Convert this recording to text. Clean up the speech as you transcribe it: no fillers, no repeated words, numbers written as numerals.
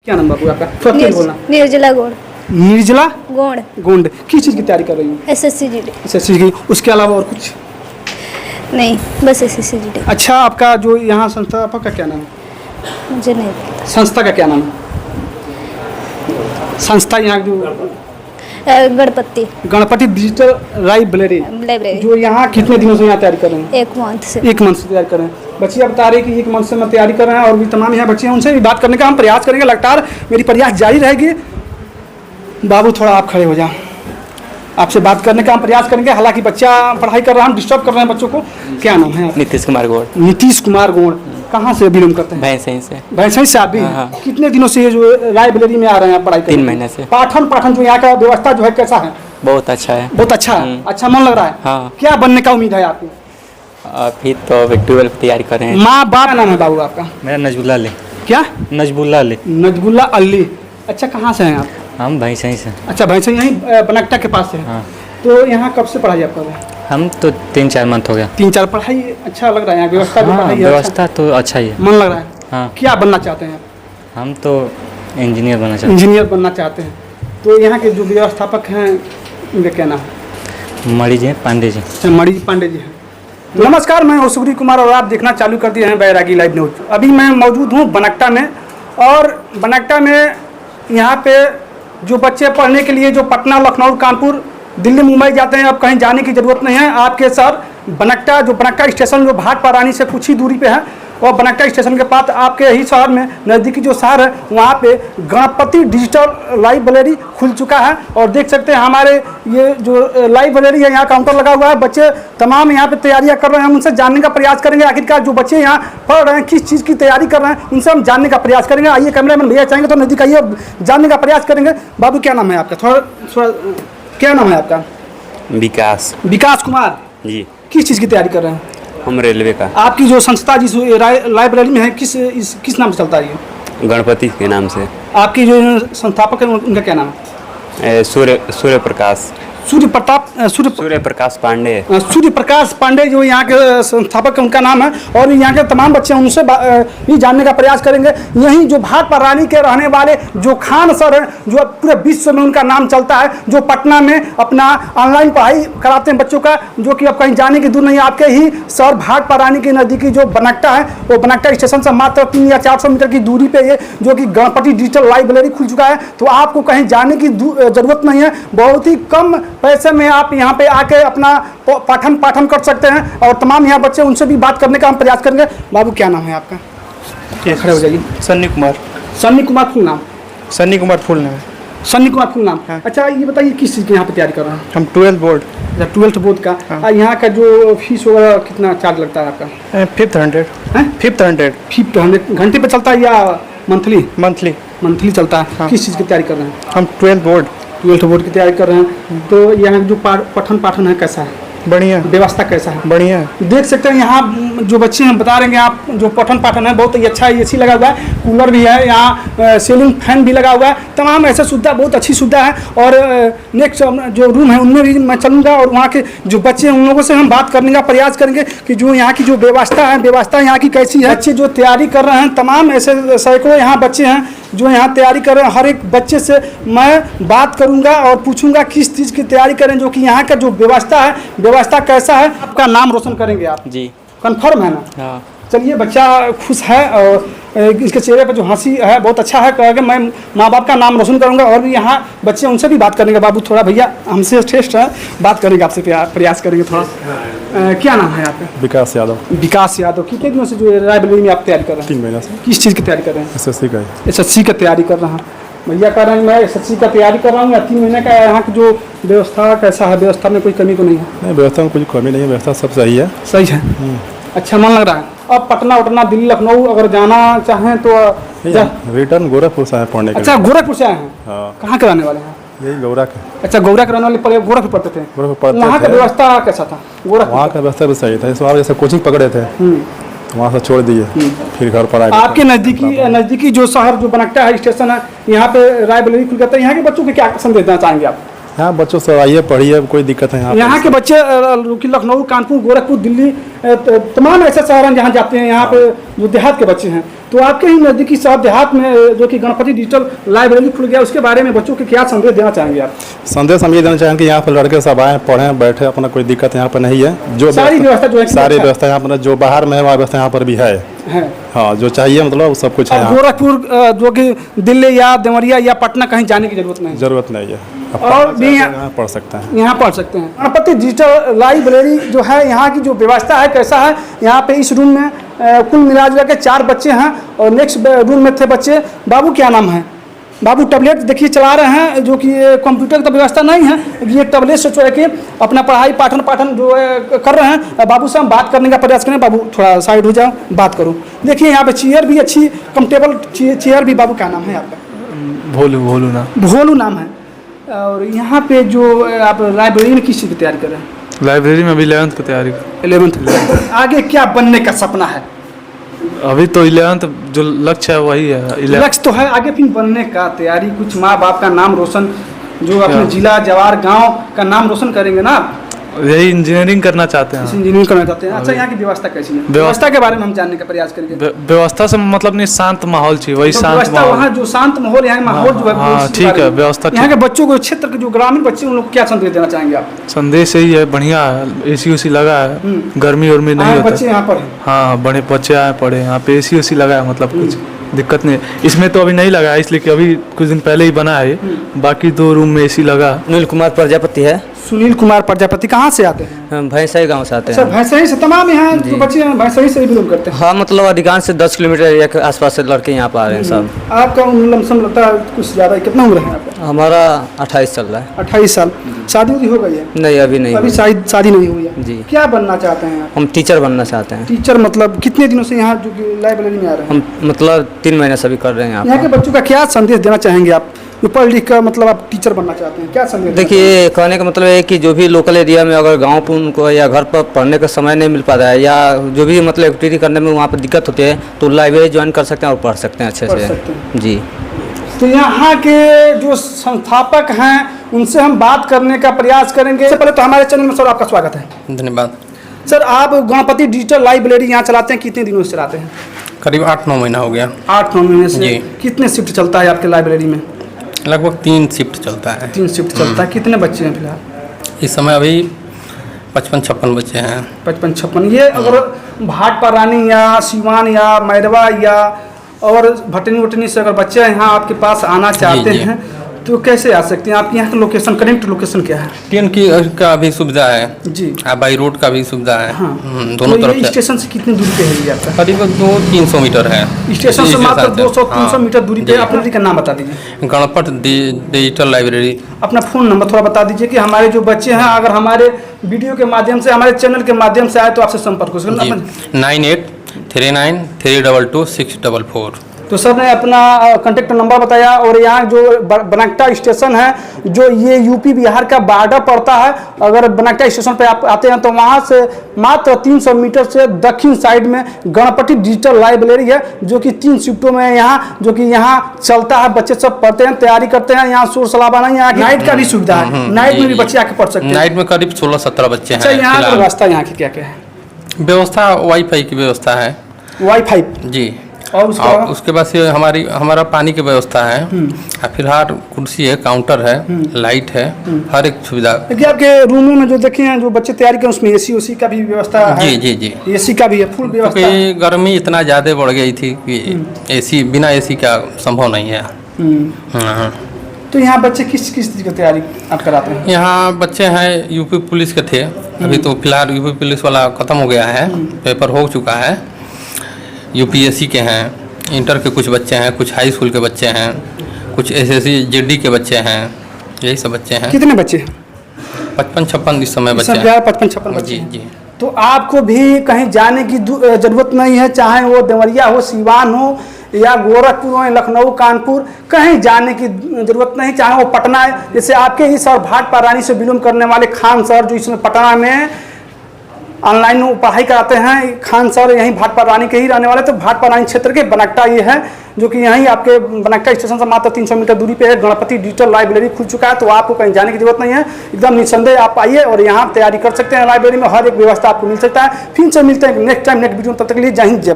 क्या नाम बाबू आपका? थोड़ा तेज बोलना। निर्जला गोड़। निर्जला गोड़। गोंड। किस चीज़ की तैयारी कर रही हूँ? SSC GD। SSC की। उसके अलावा और कुछ? नहीं, बस SSC GD। अच्छा, आपका जो यहाँ संस्थापक का क्या नाम है? मुझे नहीं पता। संस्था का क्या नाम है? संस्था यहाँ जो Ganpati Ganpati digital library library. जो यहाँ कितने दिनों से यहाँ तैयारी कर रहे हैं? 1 मंथ से। 1 मंथ से तैयारी कर रहे हैं। बच्चे अब बता रहे हैं कि 1 मंथ से मैं तैयारी कर रहे हैं और भी तमाम यहाँ बच्चे हैं, उनसे भी बात करने का हम प्रयास करेंगे। लगातार मेरी प्रयास जारी रहेगी। बाबू थोड़ा आप खड़े हो जाओ, आपसे बात करने का हम प्रयास करेंगे। हालांकि बच्चा पढ़ाई कर रहा है, हम डिस्टर्ब कर रहे हैं बच्चों को। क्या नाम है? नीतीश कुमार गौड़। नीतीश कुमार गौड़। कहाँ से बिलोंग करते हैं? भैंसई से। भैंसई से आप भी? हाँ। कितने दिनों से ये जो लाइब्रेरी में आ रहे हैं पढ़ाई करने? 3 महीने से। पाठन जो यहाँ का व्यवस्था जो है कैसा है? बहुत अच्छा है। बहुत अच्छा है। अच्छा मन लग रहा है? हाँ। क्या बनने का उम्मीद है आपको? अभी तो 12 तैयारी कर रहे हैं। माँ बाप नाम है बाबू आपका? मेरा नजबुल्ला अली। क्या? नजबुल्ला अली। नजबुल्ला अली। अच्छा, कहाँ से हैं आप? हम भैंसई से। अच्छा, भैंसई यहीं बनकटा के पास से? हाँ। तो यहाँ कब से पढ़ाई आप कर रहे हैं? हम तो 3-4 मंथ हो गया। 3-4। पढ़ाई अच्छा लग रहा है यहाँ? व्यवस्था जो हाँ, पढ़ाई है व्यवस्था तो अच्छा ही है। मन लग रहा है? हाँ। क्या बनना चाहते हैं? हम तो इंजीनियर बनना चाहते इंजीनियर बनना चाहते हैं। तो यहाँ के जो व्यवस्थापक हैं उनका क्या नाम है? हैं। मणि जी पांडे जी। अच्छा, मणि पांडे जी हैं। नमस्कार, मैं सूर्य कुमार और आप देखना चालू कर दिए हैं बैरागी लाइव न्यूज। अभी मैं मौजूद हूँ बनकटा में, और बनकटा में यहाँ पे जो बच्चे पढ़ने के लिए जो पटना, लखनऊ, कानपुर, दिल्ली, मुंबई जाते हैं, अब कहीं जाने की ज़रूरत नहीं है। आपके शहर बनकटा, जो बनकटा स्टेशन जो भाट पारानी से कुछ ही दूरी पे है, और बनकटा स्टेशन के पास आपके ही शहर में नज़दीकी जो शहर है वहाँ पे गणपति डिजिटल लाइब्रेरी खुल चुका है। और देख सकते हैं हमारे ये जो लाइब्रेरी है, यहाँ काउंटर लगा हुआ है। बच्चे तमाम यहाँ पे तैयारियाँ कर रहे हैं, उनसे जानने का प्रयास करेंगे आखिरकार जो बच्चे यहाँ पढ़ रहे हैं किस चीज़ की तैयारी कर रहे हैं, उनसे हम जानने का प्रयास करेंगे। आइए कैमरामैन भैया चाहेंगे तो नज़दीक आइए, जानने का प्रयास करेंगे। बाबू क्या नाम है आपका? थोड़ा क्या नाम है आपका? विकास। विकास कुमार जी। किस चीज़ की तैयारी कर रहे हैं? हम रेलवे का। आपकी जो संस्था जिस लाइब्रेरी में है किस नाम से चलता है ये? गणपति के नाम से। आपकी जो संस्थापक है उनका क्या नाम है? सूर्य प्रकाश। सूर्य प्रकाश पांडे। सूर्य प्रकाश पांडे जो यहाँ के संस्थापक है उनका नाम है। और यहाँ के तमाम बच्चे हैं उनसे भी जानने का प्रयास करेंगे। यहीं जो भाट पारानी के रहने वाले जो खान सर हैं, जो पूरे विश्व में उनका नाम चलता है, जो पटना में अपना ऑनलाइन पढ़ाई कराते हैं बच्चों का, जो कि अब कहीं जाने की दूर नहीं है। आपके ही शहर भाट पारानी के नज़दीकी जो बनकटा है, वो बनकटा स्टेशन से मात्र 300 या 400 मीटर की दूरी पे ये जो कि गणपति डिजिटल लाइब्रेरी खुल चुका है। तो आपको कहीं जाने की ज़रूरत नहीं है। बहुत ही कम पैसे में आप यहाँ पे आके अपना पाठन कर सकते हैं। और तमाम यहाँ बच्चे, उनसे भी बात करने का हम प्रयास करेंगे। बाबू क्या नाम है आपका? खड़े हो जाइए। सन्नी कुमार। सन्नी कुमार फुल नाम? सन्नी कुमार फुल नाम। सन्नी कुमार फुल नाम। हाँ। अच्छा, ये बताइए किस चीज़ के यहाँ पे तैयारी कर रहे हैं? हम 12th बोर्ड। 12th बोर्ड का। हाँ। यहाँ का जो फीस वगैरह कितना चार्ज लगता है आपका? 5th 100। हैं? 5th 100। 500 घंटे पे चलता है या मंथली? मंथली चलता है। हाँ। किस चीज़ की तैयारी कर रहे हैं? हम 12th बोर्ड। 12th बोर्ड की तैयारी कर रहे हैं। तो यहाँ जो पाठन है कैसा है? बढ़िया। व्यवस्था कैसा है? बढ़िया। देख सकते हैं यहाँ जो बच्चे हैं बता रहे हैं आप, जो पाठन है बहुत ही अच्छा है। AC लगा हुआ है, कूलर भी है, यहाँ सीलिंग फैन भी लगा हुआ है। तमाम ऐसा सुविधा, बहुत अच्छी सुविधा है। और नेक्स्ट जो रूम है उनमें भी मैं चलूँगा और वहाँ के जो बच्चे हैं उन लोगों से हम बात करने का प्रयास करेंगे कि जो यहाँ की जो व्यवस्था यहाँ की कैसी है। बच्चे जो तैयारी कर रहे हैं, तमाम ऐसे सैकड़ों यहाँ बच्चे हैं जो यहाँ तैयारी कर रहे हैं। हर एक बच्चे से मैं बात करूंगा और पूछूंगा किस चीज़ की तैयारी करें, जो कि यहाँ का जो व्यवस्था कैसा है। आपका नाम रोशन करेंगे आप? जी। कंफर्म है ना? हाँ। चलिए, बच्चा खुश है और इसके चेहरे पर जो हंसी है बहुत अच्छा है। कहेगा मैं माँ बाप का नाम रोशन करूंगा। और भी यहाँ बच्चे, उनसे भी बात करेंगे। बाबू थोड़ा भैया हमसे श्रेष्ठ है, बात करेंगे आपसे, प्रयास करेंगे थोड़ा। क्या नाम है आपका? विकास यादव। विकास यादव। कितने दिनों से जो लाइब्रेरी में आप तैयारी कर रहे हैं? 3 महीने से। किस चीज़ की तैयारी कर रहे हैं? SSC का। SSC का तैयारी कर रहा हूँ। भैया कह रहे हैं मैं SSC का तैयारी कर रहा हूँ या 3 महीने का। यहाँ की जो व्यवस्था कैसा है? व्यवस्था में कोई कमी तो नहीं है? नहीं, व्यवस्था में कुछ कमी नहीं है, व्यवस्था सब सही है। सही है। अच्छा, मन लग रहा है। अब पटना, दिल्ली, लखनऊ अगर जाना चाहें तो रिटर्न गोरखपुर से आए पढ़ने के लिए। अच्छा, गोरखपुर से आए हैं? हाँ। कहाँ के रहने वाले हैं? यही गौरा के। अच्छा, गौरा के रहने वाले गोरखपुर पढ़ते थे? गोरखपुर पढ़ते वहाँ का थे। व्यवस्था कैसा था गोरखपुर? वहाँ का व्यवस्था भी सही था। इस बार जैसे कोचिंग पकड़े थे, वहाँ से छोड़ दिए, फिर घर पर आए। आपके नज़दीकी जो शहर जो बनकटा है स्टेशन है, यहाँ पे लाइब्रेरी खुल गया था। यहाँ के बच्चों को क्या संदेश देना चाहेंगे आप? यहाँ बच्चों से आइए पढ़िए, कोई दिक्कत है यहाँ के बच्चे कि लखनऊ, कानपुर, गोरखपुर, दिल्ली, तमाम ऐसे शहर हैं जहाँ जाते हैं। यहाँ पे जो देहात के बच्चे हैं, तो आपके ही नज़दीकी शहर देहात में जो कि गणपति डिजिटल लाइब्रेरी खुल गया, उसके बारे में बच्चों को क्या संदेश देना चाहेंगे आप? संदेश हम ये देना चाहेंगे कि यहाँ पर लड़के सब आए, पढ़ें, बैठे, अपना कोई दिक्कत यहाँ पर नहीं है। जो सारी व्यवस्था जो है सारी व्यवस्था यहाँ पर, जो बाहर में है वहाँ व्यवस्था यहाँ पर भी है। हाँ, जो चाहिए मतलब सब कुछ है। गोरखपुर जो कि दिल्ली या देवरिया या पटना कहीं जाने की जरूरत नहीं है। और भी यहाँ पढ़ सकते हैं, यहाँ पढ़ सकते हैं। गणपति डिजिटल लाइब्रेरी जो है, यहाँ की जो व्यवस्था है कैसा है? यहाँ पे इस रूम में कुल मिला जुला के 4 बच्चे हैं और नेक्स्ट रूम में थे बच्चे। बाबू क्या नाम है? बाबू टैबलेट देखिए चला रहे हैं, जो कि कंप्यूटर की तो व्यवस्था नहीं है, ये टैबलेट से चला के अपना पढ़ाई पाठन जो है कर रहे हैं। बाबू से हम बात करने का प्रयास करें। बाबू थोड़ा साइड हो जाओ, बात करो। देखिए यहाँ पे चेयर भी अच्छी, कंफर्टेबल चेयर भी। बाबू क्या नाम है आपका? भोलू नाम है। और यहाँ पे जो आप लाइब्रेरी में किस चीज़ की तैयारी कर रहे हैं? लाइब्रेरी में अभी 11th की तैयारी। 11th। आगे क्या बनने का सपना है? अभी तो 11th जो लक्ष्य है वही है। लक्ष्य तो है, आगे फिर बनने का तैयारी, कुछ माँ बाप का नाम रोशन, जो अपने जिला जवार गांव का नाम रोशन करेंगे ना। यही इंजीनियरिंग करना चाहते हैं। इंजीनियरिंग करना चाहते हैं। अच्छा, यहाँ की व्यवस्था कैसी है? व्यवस्था के बारे में हम जानने का प्रयास करेंगे। व्यवस्था से मतलब नहीं, शांत माहौल चाहिए, वही शांत माहौल। वहाँ जो शांत माहौल, यहाँ माहौल जो है ठीक है, व्यवस्था। यहाँ के बच्चों को, क्षेत्र के जो ग्रामीण बच्चे, उन लोग क्या संदेश देना चाहेंगे आप? संदेश यही है, बढ़िया है, AC उसी लगा है, गर्मी उर्मी नहीं होता। बच्चे यहाँ पर? हाँ, बड़े बच्चे आए पढ़े, यहाँ पे AC उसी लगा है, मतलब कुछ दिक्कत नहीं। इसमें तो अभी नहीं लगा है, इसलिए कि अभी कुछ दिन पहले ही बना है। बाकी 2 रूम में AC लगा। सुनील कुमार प्रजापति है। सुनील कुमार प्रजापति कहाँ से आते हैं? हम भैंसई गांव से आते हैं। अच्छा, भैंसई से। तमाम यहाँ जो बच्चे हैं भैंसई से ही बिलोंग करते हैं? हाँ, मतलब अधिकांश से 10 किलोमीटर एरिया के आसपास से लड़के यहाँ पर आ रहे हैं सब। आपका लमसम लगता है कुछ ज़्यादा, कितना उम्र है आपका? हमारा 28 चल रहा है। 28 साल। शादी उदी हो गई है? नहीं, अभी नहीं। अभी शादी नहीं हुई है जी। क्या बनना चाहते हैं आप? हम टीचर बनना चाहते हैं। टीचर मतलब कितने दिनों से यहाँ जो कि लाइब्रेरी में आ रहे हैं? हम मतलब 3 महीने से भी कर रहे हैं यहाँ के बच्चों का क्या संदेश देना चाहेंगे आप, जो पढ़ लिख कर मतलब आप टीचर बनना चाहते हैं? क्या संदेश? देखिए, कहने का मतलब है कि जो भी लोकल एरिया में अगर गांव पर उनको या घर पर पढ़ने का समय नहीं मिल पाता है, या जो भी मतलब एक्टिविटी करने में वहाँ पर दिक्कत होती है, तो लाइब्रेरी ज्वाइन कर सकते हैं और पढ़ सकते हैं अच्छे से। जी। तो यहाँ के जो संस्थापक हैं उनसे हम बात करने का प्रयास करेंगे। इससे पहले तो हमारे चैनल में सर आपका स्वागत है। धन्यवाद सर, आप गणपति डिजिटल लाइब्रेरी यहाँ चलाते हैं, कितने दिनों से चलाते हैं? करीब 8-9 महीना हो गया। 8-9 महीने से। जी। कितने शिफ्ट चलता है आपके लाइब्रेरी में? लगभग 3 शिफ्ट चलता है। 3 शिफ्ट चलता है। कितने बच्चे हैं फिलहाल? इस समय अभी 55-56 बच्चे हैं। 55-56। ये अगर भाटपारा रानी या सिवान या मैरवा या और भटनी से अगर बच्चे यहाँ आपके पास आना चाहते जी। हैं तो कैसे आ सकते हैं? आपके यहाँ का लोकेशन, करेंट लोकेशन क्या है? ट्रेन की का भी सुविधा है जी। बाई रोड का भी सुविधा है। हाँ। दोनों तो तरफ ये से। स्टेशन से कितनी दूरी पे है ये आपका? करीब 200-300 मीटर है। स्टेशन से मात्र 200-300 मीटर दूरी पे। अपने का नाम बता दीजिए। Ganpati digital library. अपना फ़ोन नंबर थोड़ा बता दीजिए कि हमारे जो बच्चे हैं अगर हमारे वीडियो के माध्यम से, हमारे चैनल के माध्यम से आए तो आपसे संपर्क हो सकते। 9839326644। तो सर ने अपना कॉन्टेक्ट नंबर बताया। और यहाँ जो बनकटा स्टेशन है, जो ये यूपी बिहार का बॉर्डर पड़ता है, अगर बनकटा स्टेशन पे आप आते हैं तो वहाँ से मात्र 300 मीटर से दक्षिण साइड में गणपति डिजिटल लाइब्रेरी है, जो कि 3 शिफ्टों में यहाँ जो कि यहाँ चलता है। बच्चे सब पढ़ते हैं, तैयारी करते हैं। यहाँ शोर शराबा नहीं, यहाँ नाइट का भी सुविधा है। नाइट में भी बच्चे आके पढ़ सकते हैं। नाइट में करीब 16-17 बच्चे हैं। अच्छा, यहाँ की व्यवस्था यहाँ की क्या क्या है? व्यवस्था वाईफाई की व्यवस्था है। वाईफाई जी। और उसके बाद से हमारा पानी की व्यवस्था है। फिलहाल कुर्सी है, काउंटर है, लाइट है, हर एक सुविधा। देखिए आपके रूमों में जो देखे हैं, जो बच्चे तैयारी करें, उसमें AC उसी का भी व्यवस्था है? जी। AC का भी है, फुल व्यवस्था। क्योंकि गर्मी इतना ज़्यादा बढ़ गई थी कि AC बिना AC का संभव नहीं है। हाँ। तो यहाँ बच्चे किस किस चीज़ की तैयारी आप कराते हैं? यहाँ बच्चे हैं यूपी पुलिस के थे। अभी तो फिलहाल यूपी पुलिस वाला ख़त्म हो गया है, पेपर हो चुका है। UPSC के हैं, इंटर के कुछ बच्चे हैं, कुछ हाई स्कूल के बच्चे हैं, कुछ SSC JD के बच्चे हैं। यही सब बच्चे हैं। कितने बच्चे? 55-56 इस समय बच्चे हैं। 55-56 बच्चे। जी। तो आपको भी कहीं जाने की जरूरत नहीं है, चाहे वो देवरिया हो, सिवान हो या गोरखपुर हो, लखनऊ, कानपुर, कहीं जाने की जरूरत नहीं। चाहे वो पटना है, जैसे आपके ही सर भाटपारा रानी से बिलोंग करने वाले खान सर, जो इसमें पटना में ऑनलाइन पढ़ाई कराते हैं। खान सर यहीं भाटपारा रानी के ही रहने वाले, तो भाटपारा रानी क्षेत्र के बनकटा ये है, जो कि यहीं आपके बनकटा स्टेशन से मात्र 300 मीटर दूरी पे है। गणपति डिजिटल लाइब्रेरी खुल चुका है, तो आपको कहीं जाने की जरूरत नहीं है, एकदम निस्संदेह आप आइए और यहाँ तैयारी कर सकते हैं। लाइब्रेरी में हर एक व्यवस्था आपको मिल सकता है। फिर से मिलते हैं नेक्स्ट टाइम नेक्स्ट वीडियो में, तब तक के लिए जय हिंद जय।